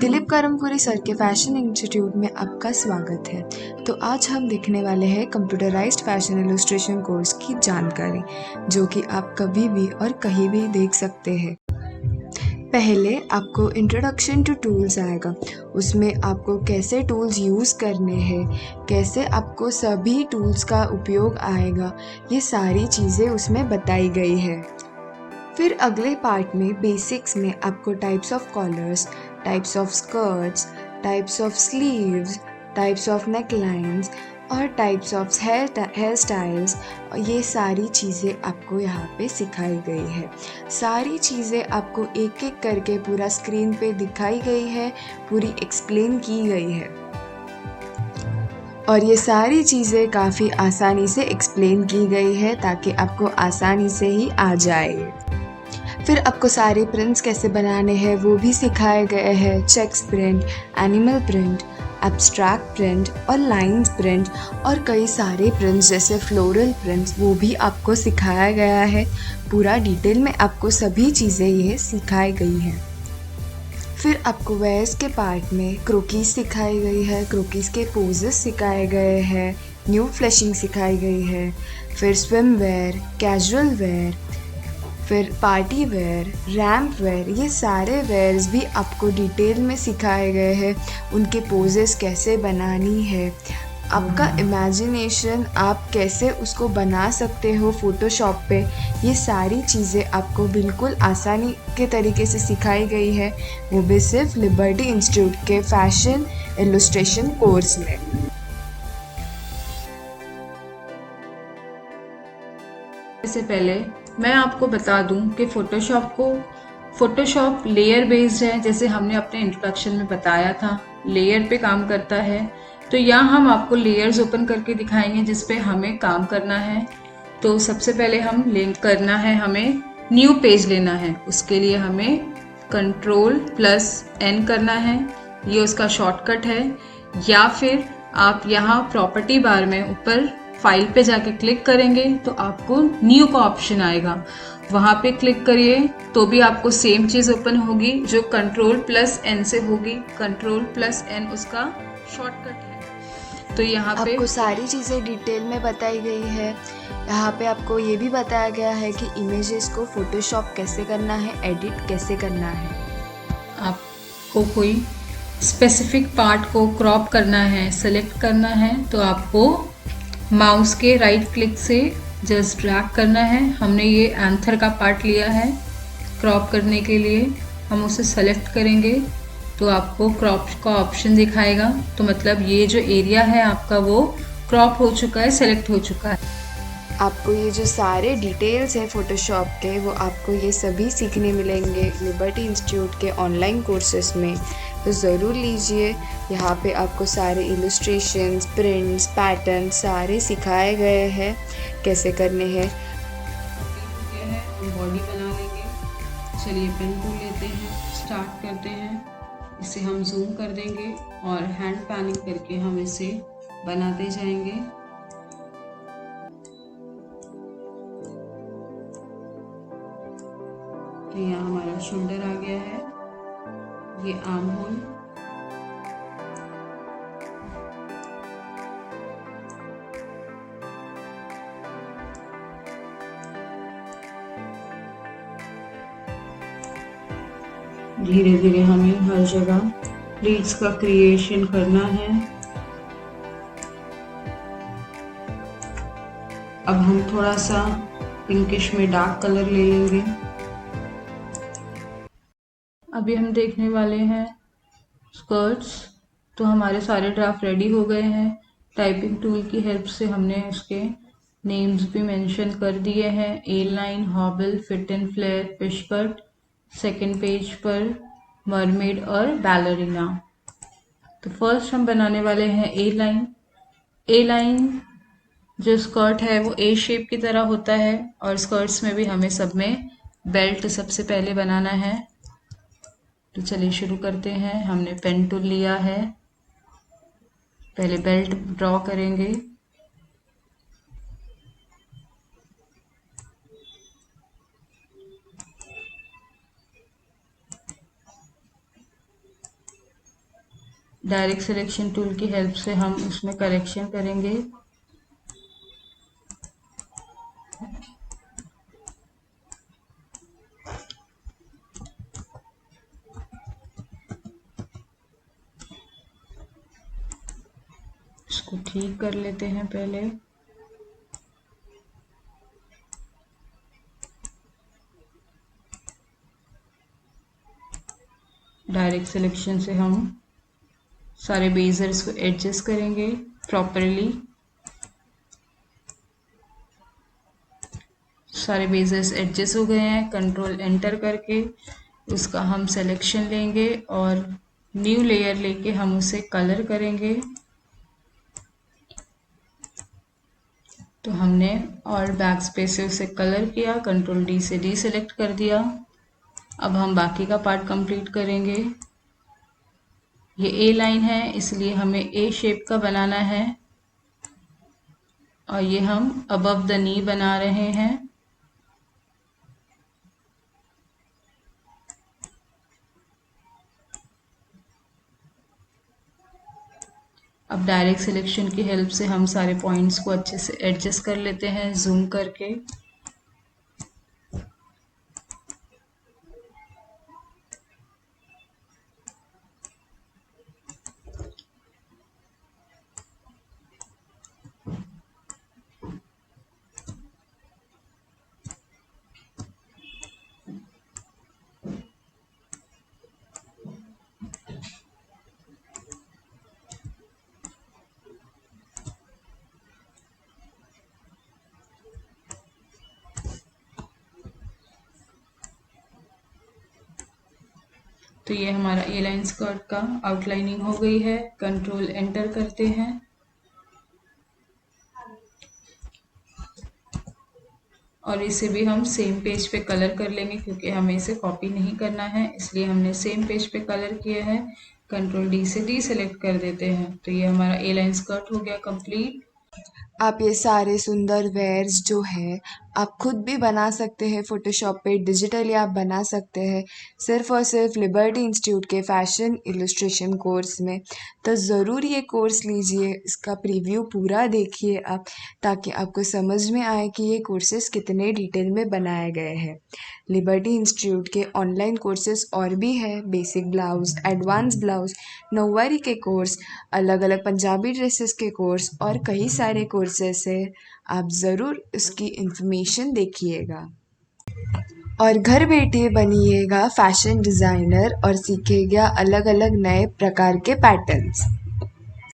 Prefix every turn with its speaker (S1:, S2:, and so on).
S1: Dilip करमपुरी sir के fashion institute में आपका स्वागत है। तो आज हम देखने वाले हैं कंप्यूटराइज्ड फैशन इलस्ट्रेशन कोर्स की जानकारी, जो कि आप कभी भी और कहीं भी देख सकते हैं। पहले आपको इंट्रोडक्शन टू टूल्स आएगा, उसमें आपको कैसे टूल्स यूज़ करने हैं, कैसे आपको सभी टूल्स का उपयोग आएगा, ये सारी चीज़ें उसमें बताई गई है। फिर अगले पार्ट में बेसिक्स में आपको types of collars, types of skirts, types of sleeves, types of necklines और टाइप्स ऑफ हेयर स्टाइल्स, ये सारी चीज़ें आपको यहाँ पे सिखाई गई है। सारी चीज़ें आपको एक एक करके पूरा स्क्रीन पे दिखाई गई है, पूरी एक्सप्लेन की गई है और ये सारी चीज़ें काफ़ी आसानी से एक्सप्लेन की गई है ताकि आपको आसानी से ही आ जाए। फिर आपको सारे प्रिंट्स कैसे बनाने हैं वो भी सिखाए गए हैं। Checks print, animal print, abstract print और लाइंस प्रिंट और कई सारे प्रिंट्स जैसे फ्लोरल प्रिंट्स, वो भी आपको सिखाया गया है। पूरा डिटेल में आपको सभी चीज़ें ये सिखाई गई हैं। फिर आपको वेयर्स के पार्ट में क्रोकीज सिखाई गई है, क्रोकीज के पोजेस सिखाए गए हैं, न्यू फ्लैशिंग सिखाई गई है। फिर स्विम वेयर, कैजुअल वेयर, फिर पार्टी वेयर, रैम्प वेयर, ये सारे वेयर्स भी आपको डिटेल में सिखाए गए हैं। उनके पोजेस कैसे बनानी है, आपका इमेजिनेशन आप कैसे उसको बना सकते हो फ़ोटोशॉप पे, ये सारी चीज़ें आपको बिल्कुल आसानी के तरीके से सिखाई गई है, वो भी सिर्फ लिबर्टी इंस्टीट्यूट के फैशन इलस्ट्रेशन कोर्स में।
S2: इससे पहले मैं आपको बता दूं कि फ़ोटोशॉप लेयर बेस्ड है। जैसे हमने अपने इंट्रोडक्शन में बताया था, लेयर पे काम करता है। तो यहाँ हम आपको लेयर्स ओपन करके दिखाएंगे जिस पे हमें काम करना है। तो सबसे पहले हम लिंक करना है, हमें न्यू पेज लेना है। उसके लिए हमें Ctrl+N करना है, ये उसका शॉर्टकट है। या फिर आप यहाँ प्रॉपर्टी बार में ऊपर फाइल पे जाके क्लिक करेंगे तो आपको न्यू का ऑप्शन आएगा, वहाँ पे क्लिक करिए तो भी आपको सेम चीज़ ओपन होगी जो Ctrl+N से होगी। Ctrl+N उसका शॉर्टकट है। तो यहाँ पे
S1: आपको सारी चीज़ें डिटेल में बताई गई है। यहाँ पे आपको ये भी बताया गया है कि इमेजेस को फ़ोटोशॉप कैसे करना है, एडिट कैसे करना है।
S2: आपको कोई स्पेसिफिक पार्ट को क्रॉप करना है, सेलेक्ट करना है, तो आपको माउस के राइट क्लिक से जस्ट ड्रैग करना है। हमने ये एंथर का पार्ट लिया है क्रॉप करने के लिए, हम उसे सेलेक्ट करेंगे तो आपको क्रॉप का ऑप्शन दिखाएगा। तो मतलब ये जो एरिया है आपका वो क्रॉप हो चुका है, सेलेक्ट हो चुका है।
S1: आपको ये जो सारे डिटेल्स हैं फ़ोटोशॉप के, वो आपको ये सभी सीखने मिलेंगे लिबर्टी इंस्टीट्यूट के ऑनलाइन कोर्सेस में, तो ज़रूर लीजिए। यहाँ पे आपको सारे इलस्ट्रेशंस, प्रिंट्स, पैटर्न सारे सिखाए गए हैं कैसे करने हैं।
S2: हम बॉडी बना लेंगे। चलिए पेन टूल लेते हैं, स्टार्ट करते हैं। इसे हम जूम कर देंगे और हैंड पैनिंग करके हम इसे बनाते जाएंगे। तो यहाँ हमारा शोल्डर आ गया है, ये आर्म होल, धीरे धीरे हमें हर जगह प्लीट्स का क्रिएशन करना है। अब हम थोड़ा सा पिंकिश में डार्क कलर ले लेंगे। अभी हम देखने वाले हैं स्कर्ट्स। तो हमारे सारे ड्राफ्ट रेडी हो गए हैं। टाइपिंग टूल की हेल्प से हमने उसके नेम्स भी मेंशन कर दिए हैं, A line, hobble, fit and flare, fish cut, second page पर मरमेड और बैलरीना। तो फर्स्ट हम बनाने वाले हैं ए लाइन। ए लाइन जो स्कर्ट है वो ए शेप की तरह होता है और स्कर्ट्स में भी हमें सब में बेल्ट सबसे पहले बनाना है। तो चलिए शुरू करते हैं। हमने पेन टूल लिया है, पहले बेल्ट ड्रॉ करेंगे। डायरेक्ट सिलेक्शन टूल की हेल्प से हम उसमें करेक्शन करेंगे। इसको ठीक कर लेते हैं पहले। डायरेक्ट सिलेक्शन से हम सारे बेजर्स को एडजस्ट करेंगे प्रॉपरली। सारे बेजर्स एडजस्ट हो गए हैं। कंट्रोल एंटर करके उसका हम सिलेक्शन लेंगे और न्यू लेयर लेके हम उसे कलर करेंगे। तो हमने और बैक स्पेस से उसे कलर किया, कंट्रोल डी से डीसेलेक्ट कर दिया। अब हम बाकी का पार्ट कंप्लीट करेंगे। ये ए लाइन है, इसलिए हमें ए शेप का बनाना है और ये हम अबव द नी बना रहे हैं। अब डायरेक्ट सिलेक्शन की हेल्प से हम सारे पॉइंट्स को अच्छे से एडजस्ट कर लेते हैं जूम करके। तो ये हमारा ए लाइन स्कर्ट का आउटलाइनिंग हो गई है। कंट्रोल एंटर करते हैं और इसे भी हम सेम पेज पे कलर कर लेंगे, क्योंकि हमें इसे कॉपी नहीं करना है, इसलिए हमने सेम पेज पे कलर किया है। कंट्रोल डी से डी सेलेक्ट कर देते हैं। तो ये हमारा ए लाइन स्कर्ट हो गया कंप्लीट।
S1: आप ये सारे सुंदर वेयर्स जो है आप खुद भी बना सकते हैं। फ़ोटोशॉप पे डिजिटली आप बना सकते हैं सिर्फ़ और सिर्फ लिबर्टी इंस्टीट्यूट के फ़ैशन इलस्ट्रेशन कोर्स में। तो ज़रूर ये कोर्स लीजिए, इसका प्रीव्यू पूरा देखिए आप, ताकि आपको समझ में आए कि ये कोर्सेज़ कितने डिटेल में बनाए गए हैं। लिबर्टी इंस्टीट्यूट के ऑनलाइन कोर्सेज़ और भी है, बेसिक ब्लाउज़, एडवांस ब्लाउज़, नौवारी के कोर्स, अलग अलग पंजाबी ड्रेसेस के कोर्स और कई सारे कोर्सेस है। आप ज़रूर इसकी इन्फॉर्मेशन देखिएगा और घर बैठे बनिएगा फैशन डिज़ाइनर और सीखिएगा अलग अलग नए प्रकार के पैटर्न्स।